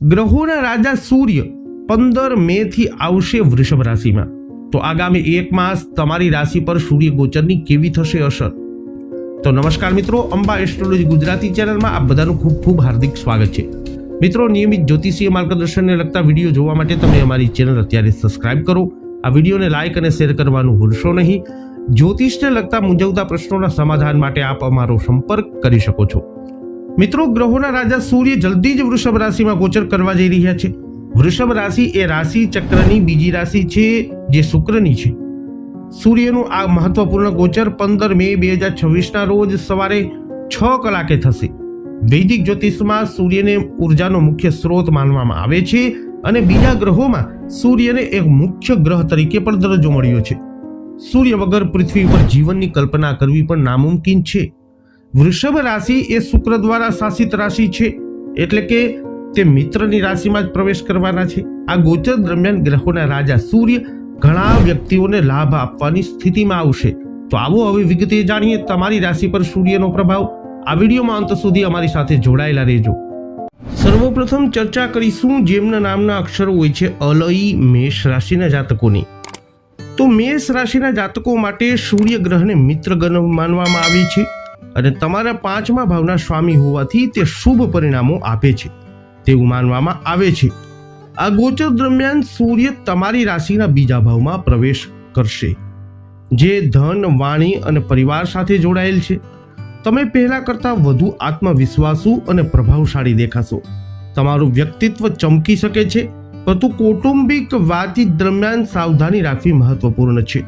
ગ્રહોના રાજા સૂર્ય 15 મે થી આવશે વૃષભ રાશિમાં. તો આગામી 1 માસ તમારી રાશિ પર સૂર્ય ગોચરની કેવી થશે અસર? તો નમસ્કાર મિત્રો, અંબા એસ્ટ્રોલોજી ગુજરાતી ચેનલમાં આપ બધાનું ખૂબ ખૂબ હાર્દિક સ્વાગત છે. મિત્રો, નિયમિત જ્યોતિષીય માર્ગદર્શનને લગતા વિડીયો જોવા માટે તમે અમારી ચેનલ અત્યારે સબસ્ક્રાઇબ કરો. આ વિડીયોને લાઇક અને શેર કરવાનું ભૂલશો નહીં. જ્યોતિષને લગતા મૂંઝવતા પ્રશ્નોના સમાધાન માટે આપ અમારો સંપર્ક કરી શકો છો. મિત્રો, ગ્રહોના રાજા સૂર્ય જલ્દી જ વૃષભ રાશિમાં ગોચર કરવા જઈ રહ્યા છે. વૃષભ રાશિ એ રાશિ ચક્રની બીજી રાશિ છે જે શુક્રની છે. સૂર્યનું આ મહત્વપૂર્ણ ગોચર 15 મે 2026ના રોજ સવારે 6 કલાકે થશે. વૈદિક જ્યોતિષમાં સૂર્યને ઉર્જાનો મુખ્ય સ્ત્રોત માનવામાં આવે છે અને બીજા ગ્રહોમાં સૂર્યને એક મુખ્ય ગ્રહ તરીકે પણ દરજ્જો મળ્યો છે. સૂર્ય વગર પૃથ્વી પર જીવનની કલ્પના કરવી પણ નામુમકિન છે. વૃષભ રાશિ એ શુક્ર દ્વારા શાસિત રાશિ છે, એટલે કે તે મિત્રની રાશિમાં જ પ્રવેશ કરવાના છે. આ ગોચર દરમિયાન ગ્રહોના રાજા સૂર્ય ઘણા વ્યક્તિઓને લાભ આપવાની સ્થિતિમાં આવશે. તો આવો હવે વિગતે જાણીએ તમારી રાશિ પર સૂર્યનો પ્રભાવ. આ વિડીયોમાં અંત સુધી અમારી સાથે જોડાયેલા રહેજો. સર્વપ્રથમ ચર્ચા કરીશું જેમના નામના અક્ષરો હોય છે અલઈ મેષ રાશિના જાતકોની. તો મેષ રાશિના જાતકો માટે સૂર્ય ગ્રહને મિત્ર ગ્રહ માનવામાં આવે છે અને તમારા 5મા ભાવના સ્વામી હોવાથી તે શુભ પરિણામો આપે છે તેવું માનવામાં આવે છે. આ ગોચર દરમિયાન સૂર્ય તમારી રાશિના બીજા ભાવમાં પ્રવેશ કરશે, જે ધન, વાણી અને પરિવાર સાથે જોડાયેલ છે. તમે પહેલા કરતાં વધુ આત્મવિશ્વાસુ અને પ્રભાવશાળી દેખાશો. તમારું વ્યક્તિત્વ ચમકી શકે છે, પરંતુ કૌટુંબિક વાતચીત દરમિયાન સાવધાની રાખવી મહત્વપૂર્ણ છે.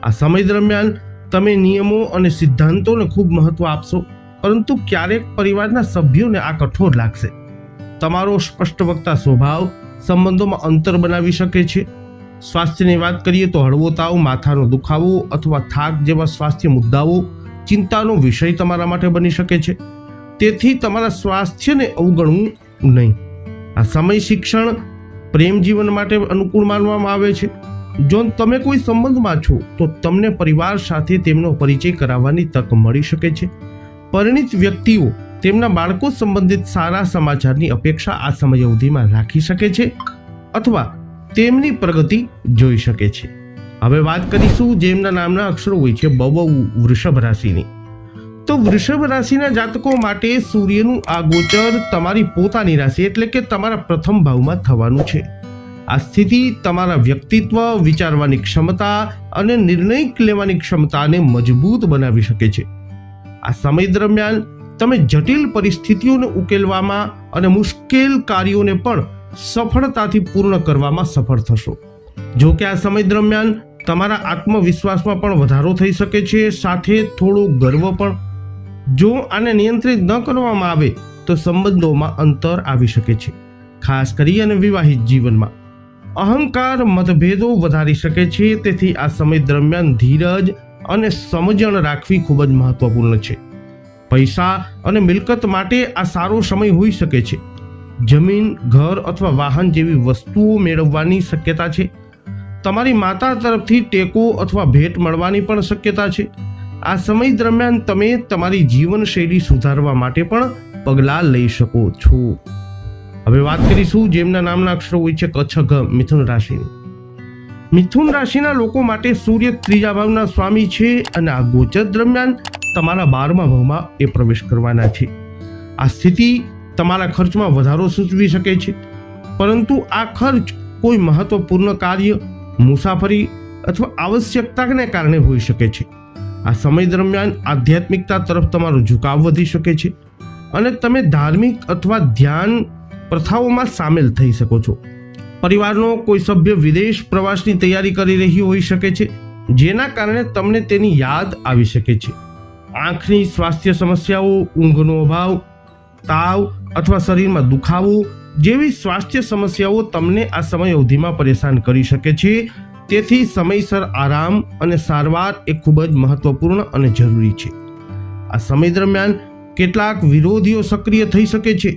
આ સમય દરમિયાન તમે નિયમો અને સિદ્ધાંતોને ખૂબ મહત્વ આપશો, પરંતુ ક્યારેક પરિવારના સભ્યોને આ કઠોર લાગશે. તમારો સ્પષ્ટ વક્તા સ્વભાવ સંબંધોમાં અંતર બનાવી શકે છે. સ્વાસ્થ્યની વાત કરીએ તો હળવો તાવ, માથાનો દુખાવો અથવા થાક જેવા સ્વાસ્થ્ય મુદ્દાઓ ચિંતાનો વિષય તમારા માટે બની શકે છે. તેથી તમારા સ્વાસ્થ્યને અવગણવું નહીં. આ સમય શિક્ષણ, પ્રેમ જીવન માટે અનુકૂળ માનવામાં આવે છે. જો તમે કોઈ સંબંધમાં છો તો તમને પરિવાર સાથે તેમનો પરિચય કરાવવાની તક મળી શકે છે. પરિણિત વ્યક્તિઓ તેમના બાળકો સંબંધિત સારા સમાચારની અપેક્ષા આ સમય અવધિમાં રાખી શકે છે અથવા તેમની પ્રગતિ જોઈ શકે છે. હવે વાત કરીશું જેમના નામના અક્ષરો હોય છે વૃષભ રાશિની. તો વૃષભ રાશિના જાતકો માટે સૂર્યનું આ ગોચર તમારી પોતાની રાશિ એટલે કે તમારા પ્રથમ ભાવમાં થવાનું છે. આ સ્થિતિ તમારા વ્યક્તિત્વ, વિચારવાની ક્ષમતા અને નિર્ણય લેવાની ક્ષમતાને મજબૂત બનાવી શકે છે. આ સમય દરમિયાન તમે જટિલ પરિસ્થિતિઓને ઉકેલવામાં અને મુશ્કેલ કાર્યોને પણ સફળતાથી પૂર્ણ કરવામાં સફળ થશો. જો કે આ સમય દરમિયાન તમારા આત્મવિશ્વાસમાં પણ વધારો થઈ શકે છે, સાથે થોડો ગર્વ પણ. જો આને નિયંત્રિત ન કરવામાં આવે તો સંબંધોમાં અંતર આવી શકે છે, ખાસ કરી અને વિવાહિત જીવનમાં. અહંકાર મતભેદો વધારી શકે છે, તેથી આ સમય દરમિયાન ધીરજ અને સમજણ રાખવી ખૂબ જ મહત્વપૂર્ણ છે. પૈસા અને મિલકત માટે આ સારો સમય હોઈ શકે છે. જમીન, ઘર અથવા વાહન જેવી વસ્તુઓ મેળવવાની શક્યતા છે. તમારી માતા તરફથી ટેકો અથવા ભેટ મળવાની પણ શક્યતા છે. આ સમય દરમિયાન તમે તમારી જીવનશૈલી સુધારવા માટે પણ પગલાં લઈ શકો છો. હવે વાત કરીશું જેમના નામના અક્ષરો હોય છે કચ્છ મિથુન રાશિની. મિથુન રાશિના લોકો માટે સૂર્ય ત્રીજા ભાવના સ્વામી છે અને આ ગોચર દરમિયાન તમારા 12મા ભાવમાં એ પ્રવેશ કરવાના છે. આ સ્થિતિ તમારા ખર્ચમાં વધારો સૂચવી શકે છે, પરંતુ આ ખર્ચ કોઈ મહત્વપૂર્ણ કાર્ય, મુસાફરી અથવા આવશ્યકતાને કારણે હોઈ શકે છે. આ સમય દરમિયાન આધ્યાત્મિકતા તરફ તમારો ઝુકાવ વધી શકે છે અને તમે ધાર્મિક અથવા ધ્યાન પ્રથાઓમાં સામેલ થઈ શકો છો. પરિવારનો કોઈ સભ્ય વિદેશ પ્રવાસની તૈયારી કરી રહ્યો હોઈ શકે છે, જેના કારણે તમને તેની યાદ આવી શકે છે. આંખની સ્વાસ્થ્ય સમસ્યાઓ, ઊંઘનો અભાવ, તાવ અથવા શરીરમાં દુખાવો જેવી સ્વાસ્થ્ય સમસ્યાઓ તમને આ સમય અવધિમાં પરેશાન કરી શકે છે. તેથી સમયસર આરામ અને સારવાર એ ખૂબ જ મહત્વપૂર્ણ અને જરૂરી છે. આ સમય દરમિયાન કેટલાક વિરોધીઓ સક્રિય થઈ શકે છે,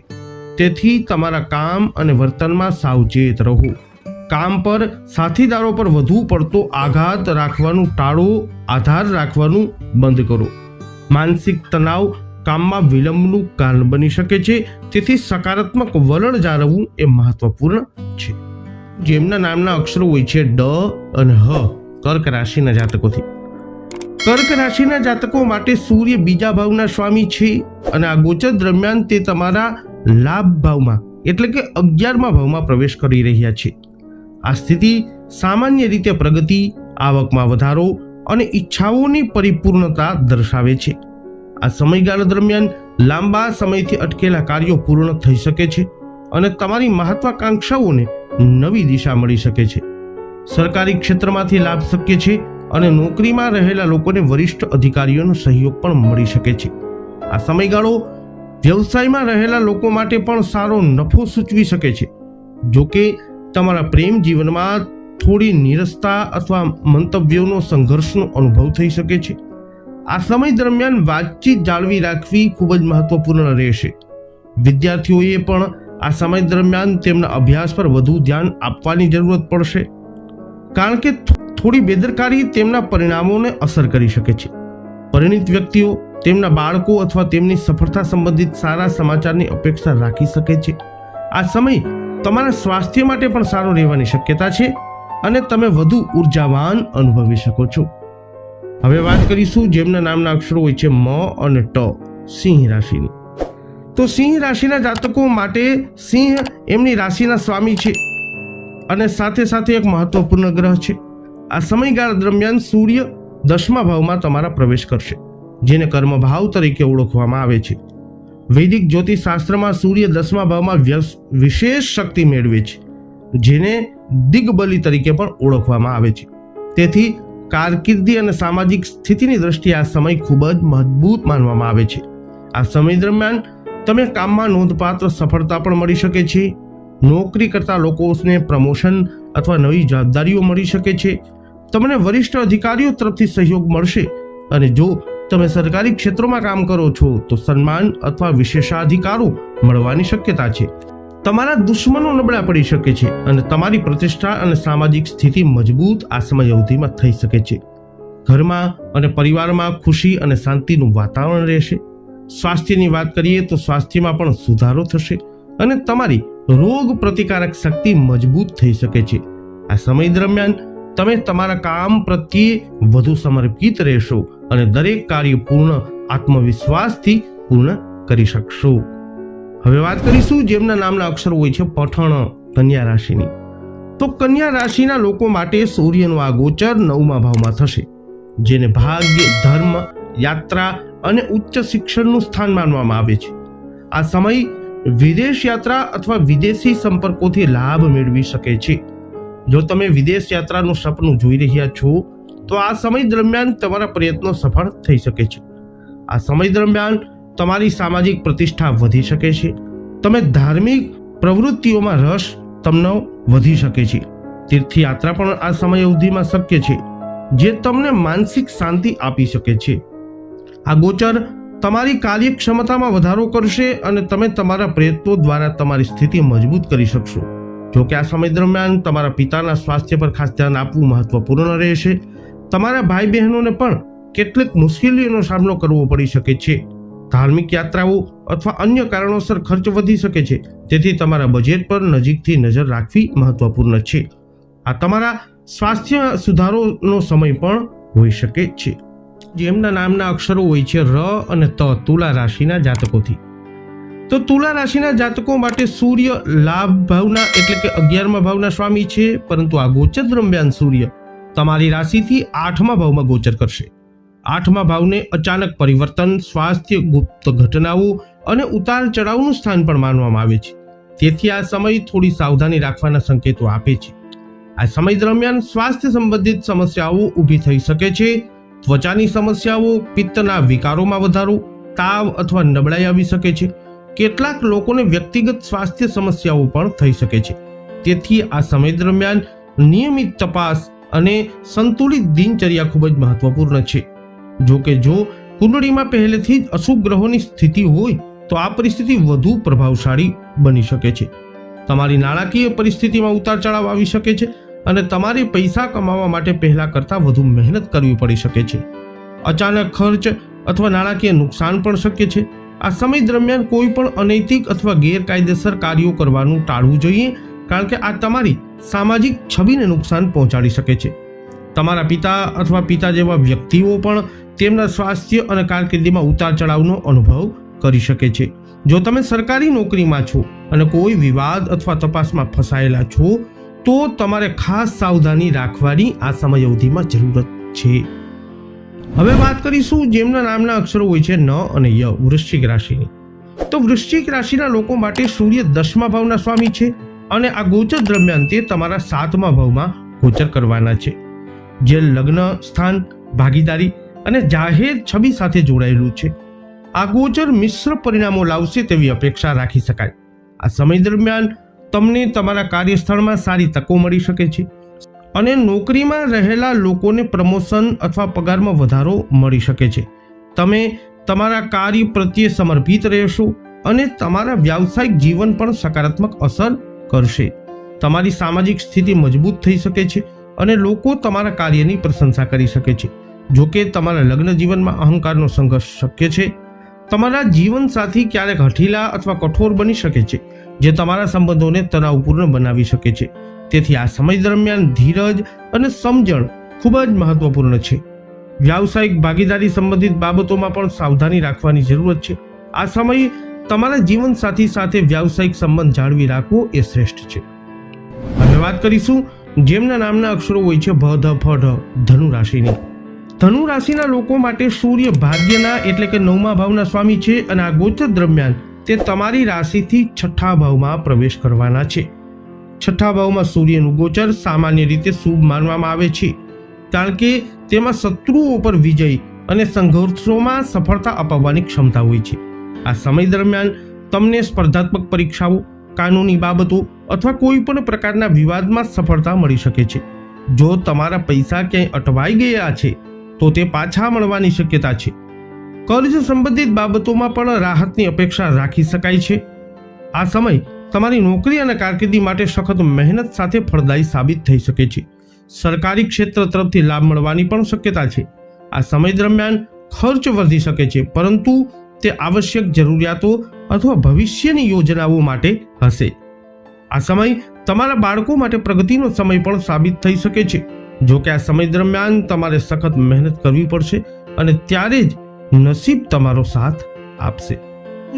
તેથી તમારા કામ અને વર્તનમાં સાવચેત રહો. કામ પર સાથીદારો પર વધુ પડતો આઘાત રાખવાનું ટાળો, આધાર રાખવાનું બંધ કરો. માનસિક તણાવ કામમાં વિલંબનું કારણ બની શકે છે, તેથી સકારાત્મક વલણ જાળવવું એ મહત્વપૂર્ણ છે. જેમના નામના અક્ષરો હોય છે ડ અને હ, કર્ક રાશિના જાતકોથી. કર્ક રાશિના જાતકો માટે સૂર્ય બીજા ભાવના સ્વામી છે અને આ ગોચર દરમિયાન તે તમારા લાભ ભાવમાં એટલે કે 11મા ભાવમાં પ્રવેશ કરી રહ્યા છે. આ સ્થિતિ સામાન્ય રીતે પ્રગતિ, આવકમાં વધારો અને ઈચ્છાઓની પરિપૂર્ણતા દર્શાવે છે. આ સમયગાળા દરમિયાન લાંબા સમયથી અટકેલા કાર્યો પૂર્ણ થઈ શકે છે અને તમારી મહત્વાકાંક્ષાઓને નવી દિશા મળી શકે છે. સરકારી ક્ષેત્રમાંથી લાભ શક્ય છે અને નોકરીમાં રહેલા લોકોને વરિષ્ઠ અધિકારીઓનો સહયોગ પણ મળી શકે છે. આ સમયગાળો વ્યવસાયમાં રહેલા લોકો માટે પણ સારો નફો સૂચવી શકે છે. જો કે તમારા પ્રેમ જીવનમાં થોડી નિરસતા અથવા મંતવ્યોનો સંઘર્ષનો અનુભવ થઈ શકે છે. આ સમય દરમિયાન વાતચીત જાળવી રાખવી ખૂબ જ મહત્વપૂર્ણ રહેશે. વિદ્યાર્થીઓએ પણ આ સમય દરમિયાન તેમના અભ્યાસ પર વધુ ધ્યાન આપવાની જરૂરત પડશે, કારણ કે થોડી બેદરકારી તેમના પરિણામોને અસર કરી શકે છે. પરિણિત વ્યક્તિઓ તેમના બાળકો અથવા તેમની સફળતા સંબંધિત સારા સમાચારની અપેક્ષા રાખી શકે છે. આ સમય તમારા સ્વાસ્થ્ય માટે પણ સારો રહેવાની શક્યતા છે અને તમે વધુ ઉર્જાવાન અનુભવી શકો છો. હવે વાત કરીશું જેમના નામના અક્ષરો હોય છે મ અને ટ, સિંહ રાશિની. તો સિંહ રાશિના જાતકો માટે સિંહ એમની રાશિના સ્વામી છે અને સાથે સાથે એક મહત્વપૂર્ણ ગ્રહ છે. આ સમયગાળા દરમિયાન સૂર્ય 10મા ભાવમાં તમારા પ્રવેશ કરશે, જેને કર્મ ભાવ તરીકે ઓળખવામાં આવે છે. વૈદિક જ્યોતિષ શાસ્ત્રમાં સૂર્ય 10મા ભાવમાં વિશેષ શક્તિ મેળવે છે, જેને દિગ્બલી તરીકે પણ ઓળખવામાં આવે છે. તેથી કારકિર્દી અને સામાજિક સ્થિતિની દ્રષ્ટિએ આ સમય ખૂબ જ મજબૂત માનવામાં આવે છે. આ સમય દરમિયાન તમે કામમાં નોંધપાત્ર સફળતા પણ મળી શકે છે. નોકરી કરતા લોકોને પ્રમોશન અથવા નવી જવાબદારીઓ મળી શકે છે. તમને વરિષ્ઠ અધિકારીઓ તરફથી સહયોગ મળશે અને જો તમે સરકારી ક્ષેત્રોમાં કામ કરો છો તો સન્માન અથવા વિશેષાધિકારો મળવાની શક્યતા છે. તમારા દુશ્મનો નબળા પડી શકે છે અને તમારી પ્રતિષ્ઠા અને સામાજિક સ્થિતિ મજબૂત આ સમય અવધિમાં થઈ શકે છે. ઘરમાં અને પરિવારમાં ખુશી અને શાંતિનું વાતાવરણ રહેશે. સ્વાસ્થ્યની વાત કરીએ તો સ્વાસ્થ્યમાં પણ સુધારો થશે અને તમારી રોગ પ્રતિકારક શક્તિ મજબૂત થઈ શકે છે. આ સમય દરમિયાન તમે તમારા કામ પ્રત્યે વધુ સમર્પિત રહેશો અને દરેક કાર્ય પૂર્ણ આત્મવિશ્વાસથી પૂર્ણ કરી શકશો. હવે વાત કરીશું જેમના નામના અક્ષરો હોય છે પઠણ, કન્યા રાશિની. તો કન્યા રાશિના લોકો માટે સૂર્યનું આ ગોચર 9મા ભાવમાં થશે, જેને ભાગ્ય, ધર્મ, યાત્રા અને ઉચ્ચ શિક્ષણનું સ્થાન માનવામાં આવે છે. આ સમય વિદેશ યાત્રા અથવા વિદેશી સંપર્કોથી લાભ મેળવી શકે છે. જો તમે વિદેશ યાત્રાનું સપનું જોઈ રહ્યા છો તો આ સમય દરમિયાન તમારા પ્રયત્નો સફળ થઈ શકે છે. આ સમય દરમિયાન તમારી સામાજિક પ્રતિષ્ઠા વધી શકે છે. તમે ધાર્મિક પ્રવૃત્તિઓમાં રસ તમને વધી શકે છે. તીર્થયાત્રા પણ આ સમય અવધિમાં શક્ય છે, જે તમને માનસિક શાંતિ આપી શકે છે. આ ગોચર તમારી કાર્યક્ષમતામાં વધારો કરશે અને તમે તમારા પ્રયત્નો દ્વારા તમારી સ્થિતિ મજબૂત કરી શકશો. જો કે આ સમય દરમિયાન તમારા પિતાના સ્વાસ્થ્ય પર ખાસ ધ્યાન આપવું મહત્વપૂર્ણ રહેશે. તમારા ભાઈ બહેનોને પણ કેટલીક મુશ્કેલીઓનો સામનો કરવો પડી શકે છે. ધાર્મિક યાત્રાઓ અથવા અન્ય કારણોસર ખર્ચ વધી શકે છે, તેથી તમારા બજેટ પર નજીકથી નજર રાખવી મહત્વપૂર્ણ છે. આ તમારા સ્વાસ્થ્ય સુધારોનો સમય પણ હોઈ શકે છે. જેમના નામના અક્ષરો હોય છે ર અને ત, તુલા રાશિના જાતકોથી. તો તુલા રાશિના જાતકો માટે સૂર્ય લાભ ભાવના એટલે કે 11મા ભાવના સ્વામી છે, પરંતુ આ ગોચર દરમિયાન સૂર્ય તમારી રાશિથી 8મા ભાવમાં ગોચર કરશે. 8મા ભાવને અચાનક પરિવર્તન, સ્વાસ્થ્ય, ગુપ્ત ઘટનાઓ અને ઉતાર ચઢાવનું સ્થાન પણ માનવામાં આવે છે. તેથી આ સમય થોડી સાવધાની રાખવાના સંકેતો આપે છે. આ સમય દરમિયાન સ્વાસ્થ્ય સંબંધિત સમસ્યાઓ ઊભી થઈ શકે છે. ત્વચાની સમસ્યાઓ, પિત્તના વિકારોમાં વધારો, તાવ અથવા નબળાઈ આવી શકે છે. કેટલાક લોકોને વ્યક્તિગત સ્વાસ્થ્ય સમસ્યાઓ પણ થઈ શકે છે. તેથી આ સમય દરમિયાન નિયમિત તપાસ અને સંતુલિત દિનચર્યા ખૂબ જ મહત્વપૂર્ણ છે. જો કે જો કુંડળીમાં પહેલેથી જ અશુભ ગ્રહોની સ્થિતિ હોય તો આ પરિસ્થિતિ વધુ પ્રભાવશાળી બની શકે છે. તમારી નાણાકીય પરિસ્થિતિમાં ઉતાર ચઢાવ આવી શકે છે અને તમારે પૈસા કમાવા માટે પહેલા કરતાં વધુ મહેનત કરવી પડી શકે છે. અચાનક ખર્ચ અથવા નાણાકીય નુકસાન પણ શક્ય છે। આ સમય દરમિયાન કોઈ પણ અનૈતિક અથવા ગેરકાયદેસર કાર્યો કરવાનું ટાળવું જોઈએ, કારણ કે આ તમારી સામાજિક છબીને નુકસાન પહોંચાડી શકે છે। તમારા પિતા અથવા પિતા જેવા વ્યક્તિઓ પણ તેમના સ્વાસ્થ્ય અને કારકિર્દીમાં ઉતાર ચઢાવનો અનુભવ કરી શકે છે। જો તમે સરકારી નોકરીમાં છો અને કોઈ વિવાદ અથવા તપાસમાં ફસાયેલા છો તો તમારે ખાસ સાવધાની રાખવાની આ સમય અવધિમાં જરૂરત છે। હવે વાત કરીશું જેમના નામના અક્ષરો હોય છે ન અને ય, વૃશ્ચિક રાશિની। તો વૃશ્ચિક રાશિના લોકો માટે સૂર્ય 10મા ભાવના સ્વામી છે અને આ ગોચર દરમિયાન તે તમારા 7મા ભાવમાં ગોચર કરવાના છે, જે લગ્ન સ્થાન, ભાગીદારી અને જાહેર છબી સાથે જોડાયેલું છે। આ ગોચર મિશ્ર પરિણામો લાવશે તેવી અપેક્ષા રાખી શકાય। આ સમય દરમિયાન તમને તમારા કાર્યસ્થળમાં સારી તકો મળી શકે છે અને નોકરીમાં રહેલા લોકોને પ્રમોશન અથવા પગારમાં વધારો મળી શકે છે। તમે તમારા કાર્ય પ્રત્યે સમર્પિત રહેશો અને તમારા વ્યાવસાયિક જીવન પણ સકારાત્મક અસર કરશે। તમારી સામાજિક સ્થિતિ મજબૂત થઈ શકે છે અને લોકો તમારા કાર્યની પ્રશંસા કરી શકે છે। જો કે તમારા લગ્ન જીવનમાં અહંકારનો સંઘર્ષ શક્ય છે। તમારા જીવનસાથી ક્યારેક હઠીલા અથવા કઠોર બની શકે છે, જે તમારા સંબંધોને તણાવપૂર્ણ બનાવી શકે છે। તેથી આ સમય દરમિયાન ધીરજ અને સમજણ ખૂબ જ મહત્વપૂર્ણ છે। વ્યાવસાયિક ભાગીદારી સંબંધિત બાબતોમાં પણ સાવધાની રાખવાની જરૂરત છે। આ સમયે તમારા જીવનસાથી સાથે વ્યાવસાયિક સંબંધ જાળવી રાખવો એ શ્રેષ્ઠ છે। હવે વાત કરીશું જેમના નામના અક્ષરો હોય છે ભ, ધ, ફ, ઢ, ધનુ રાશિની। ધનુ રાશિના લોકો માટે સૂર્ય ભાગ્યના એટલે કે 9મા ભાવના સ્વામી છે અને આ ગોચર દરમિયાન તે તમારી રાશિથી 6ઠા ભાવમાં પ્રવેશ કરવાના છે। 6ઠા ભાવમાં સૂર્યનું ગોચર સામાન્ય રીતે શુભ માનવામાં આવે છે, કારણ કે તેમાં શત્રુઓ પર વિજય અને સંઘર્ષોમાં સફળતા અપાવવાની ક્ષમતા હોય છે। આ સમય દરમિયાન તમને સ્પર્ધાત્મક પરીક્ષાઓ, કાનૂની બાબતો અથવા કોઈ પણ પ્રકારના વિવાદમાં સફળતા મળી શકે છે। જો તમારા પૈસા ક્યાંય અટવાઈ ગયા છે તો તે પાછા મળવાની શક્યતા છે। કર્જ સંબંધિત બાબતોમાં પણ રાહતની અપેક્ષા રાખી શકાય છે। આ સમય તમારી નોકરી અને કારકિર્દી માટે સખત મહેનત સાથે ફળદાયી સાબિત થઈ શકે છે। સરકારી ક્ષેત્ર તરફથી લાભ મળવાની પણ શક્યતા છે। આ સમય દરમિયાન ખર્ચ વધી શકે છે, પરંતુ તે આવશ્યક જરૂરિયાતો અથવા ભવિષ્યની યોજનાઓ માટે હશે। આ સમય તમારા બાળકો માટે પ્રગતિનો સમય પણ સાબિત થઈ શકે છે। જો કે આ સમય દરમિયાન તમારે સખત મહેનત કરવી પડશે અને ત્યારે જ નસીબ તમારો સાથ આપશે।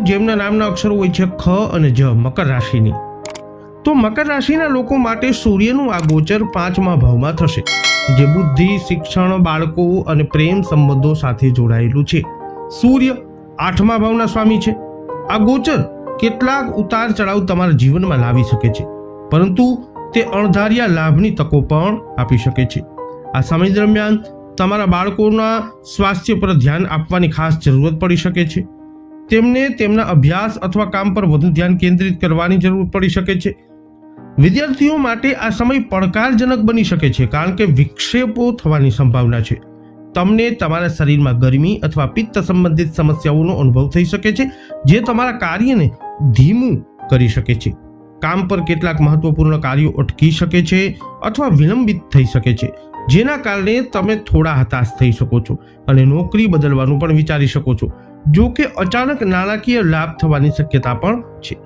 જેમના નામના અક્ષરો હોય છે ખ અને જ, મકર રાશિની। તો મકર રાશિના લોકો માટે સૂર્યનું આ ગોચર 5મા ભાવમાં થશે, જે બુદ્ધિ, શિક્ષણ, બાળકો અને પ્રેમ સંબંધો સાથે જોડાયેલું છે। સૂર્ય 8મા ભાવના સ્વામી છે। આ ગોચર કેટલાક ઉતાર ચઢાવ તમારા જીવનમાં લાવી શકે છે, પરંતુ તે અણધાર્યા લાભની તકો પણ આપી શકે છે। આ સમય દરમિયાન તમારા બાળકોના સ્વાસ્થ્ય પર ધ્યાન આપવાની ખાસ જરૂરત પડી શકે છે। તેમને તેમના અભ્યાસ અથવા કામ પર વધુ ધ્યાન કેન્દ્રિત કરવાની જરૂર પડી શકે છે। વિદ્યાર્થીઓ માટે આ સમય પડકારજનક બની શકે છે, કારણ કે વિક્ષેપો થવાની સંભાવના છે। તમને તમારા શરીરમાં ગરમી અથવા પિત્ત સંબંધિત સમસ્યાઓનો અનુભવ થઈ શકે છે, જે તમારા કાર્યને ધીમું કરી શકે છે। કામ પર કેટલાક મહત્વપૂર્ણ કાર્યો અટકી શકે છે અથવા વિલંબિત થઈ શકે છે, જેના કારણે તમે થોડા હતાશ થઈ શકો છો અને નોકરી બદલવાનું પણ વિચારી શકો છો। જો કે અચાનક નાણાકીય લાભ થવાની શક્યતા પણ છે।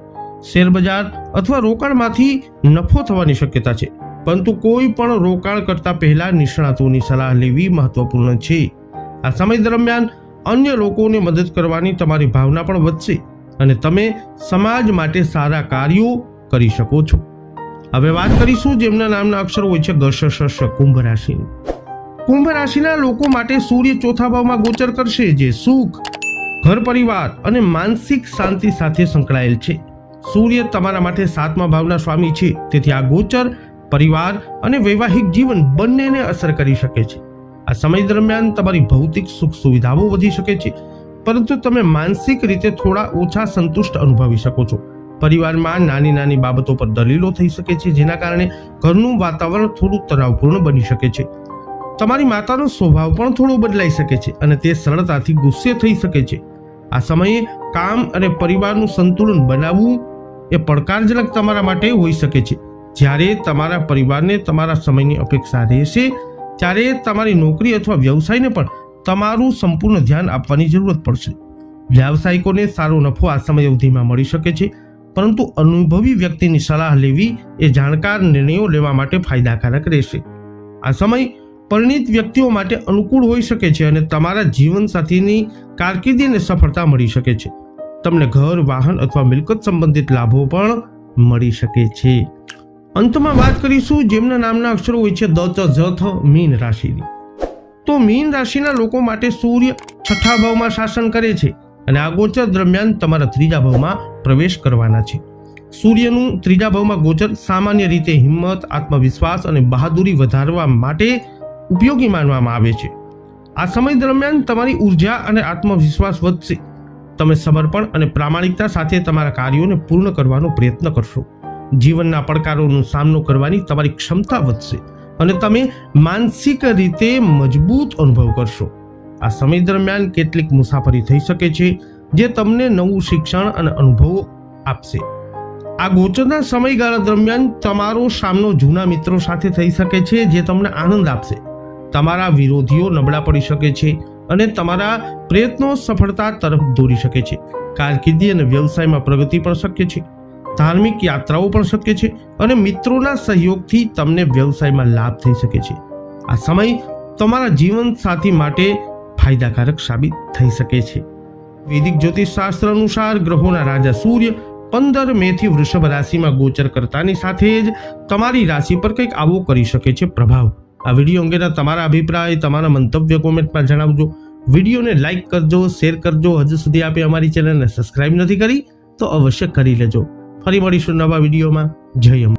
શેરબજાર અથવા રોકાણમાંથી નફો થવાની શક્યતા છે, પરંતુ કોઈ પણ રોકાણ કરતા પહેલા નિષ્ણાતોની સલાહ લેવી મહત્વપૂર્ણ છે। આ સમય દરમિયાન અન્ય લોકોને મદદ કરવાની તમારી ભાવના પણ વધશે અને તમે સમાજ માટે સારા કાર્યો કરી શકો છો। હવે વાત કરીશું જેમના નામના અક્ષરો હોય છે ગ, શ, શ, કુંભ રાશિની। કુંભ રાશિના લોકો માટે સૂર્ય 4થા ભાવમાં ગોચર કરશે, જે સુખ, ઘર પરિવાર અને માનસિક શાંતિ સાથે સંકળાયેલ છે। સૂર્ય તમારા માટે 7મા ભાવના સ્વામી છે, તેથી આ ગોચર પરિવાર અને વૈવાહિક જીવન બંનેને અસર કરી શકે છે। આ સમય દરમિયાન તમારી ભૌતિક સુખ સુવિધાઓ વધી શકે છે, પરંતુ તમે માનસિક રીતે થોડા ઓછા સંતુષ્ટ અનુભવી શકો છો। પરિવારમાં નાની નાની બાબતો પર દલીલો થઈ શકે છે, જેના કારણે ઘરનું વાતાવરણ થોડું તણાવપૂર્ણ બની શકે છે। તમારી માતાનો સ્વભાવ પણ થોડો બદલાઈ શકે છે અને તે સરળતાથી ગુસ્સે થઈ શકે છે। આ સમયે કામ અને પરિવારનું સંતુલન બનાવવું એ પડકારજનક તમારા માટે હોઈ શકે છે। જ્યારે તમારા પરિવારને તમારા સમયની અપેક્ષા રહેશે, ત્યારે તમારી નોકરી અથવા વ્યવસાયને પણ તમારું સંપૂર્ણ ધ્યાન આપવાની જરૂરત પડશે. વ્યાવસાયિકોને સારો નફો આ સમય અવધિમાં મળી શકે છે, પરંતુ અનુભવી વ્યક્તિની સલાહ લેવી એ જાણકાર નિર્ણયો લેવા માટે ફાયદાકારક રહેશે. આ સમય પરિણિત વ્યક્તિઓ માટે અનુકૂળ હોઈ શકે છે અને તમારા જીવનસાથીની કારકિર્દી અને સફળતા મળી શકે છે. તમને ઘર, વાહન અથવા મિલકત સંબંધિત લાભો પણ મળી શકે છે. અંતમાં વાત કરીશું જેમના નામના અક્ષરો હોય છે દ, ચ, જ, થ, મીન રાશિની. તો મીન રાશિના લોકો માટે સૂર્ય 6થા ભાવમાં શાસન કરે છે અને આ ગોચર દરમિયાન તમારા 3જા ભાવમાં પ્રવેશ કરવાના છે. સૂર્યનું 3જા ભાવમાં ગોચર સામાન્ય રીતે હિંમત, આત્મવિશ્વાસ અને બહાદુરી વધારવા માટે ઉપયોગી માનવામાં આવે છે. આ સમય દરમિયાન તમારી ઉર્જા અને આત્મવિશ્વાસ વધશે. તમે સમર્પણ અને પ્રામાણિકતા સાથે તમારા કાર્યોને પૂર્ણ કરવાનો પ્રયત્ન કરશો. જીવનના પડકારોનો સામનો કરવાની તમારી ક્ષમતા વધશે અને તમે માનસિક રીતે મજબૂત અનુભવ કરશો. આ સમય દરમિયાન કેટલીક મુસાફરી થઈ શકે છે જે તમને નવું શિક્ષણ અને અનુભવો આપશે. આ ગોચરના સમયગાળા દરમિયાન તમારો સામનો જૂના મિત્રો સાથે થઈ શકે છે જે તમને આનંદ આપશે. તમારા વિરોધીઓ નબળા પડી શકે છે અને તમારા પ્રયત્નો સફળતા તરફ દોરી શકે છે. કારકિર્દી અને વ્યવસાયમાં પ્રગતિ પણ શક્ય છે. ધાર્મિક યાત્રાઓ પણ શક્ય છે અને મિત્રોના સહયોગથી તમને વ્યવસાયમાં લાભ થઈ શકે છે. આ સમય તમારા જીવન સાથી માટે ફાયદાકારક સાબિત થઈ શકે છે. વૈદિક જ્યોતિષ શાસ્ત્ર અનુસાર ગ્રહોના રાજા સૂર્ય 15 મેથી વૃષભ રાશિમાં ગોચર કરતાની સાથે જ તમારી રાશિ પર કંઈક આવો કરી શકે છે પ્રભાવ. આ વિડીયો અંગેના તમારા અભિપ્રાય, તમારા મંતવ્ય કોમેન્ટમાં જણાવજો. વિડીયોને લાઇક કરજો, શેર કરજો. હજુ સુધી આપે અમારી ચેનલને સબસ્ક્રાઇબ નથી કરી તો અવશ્ય કરી લેજો. ફરી મળીશું નવા વિડીયોમાં. જય અંબે.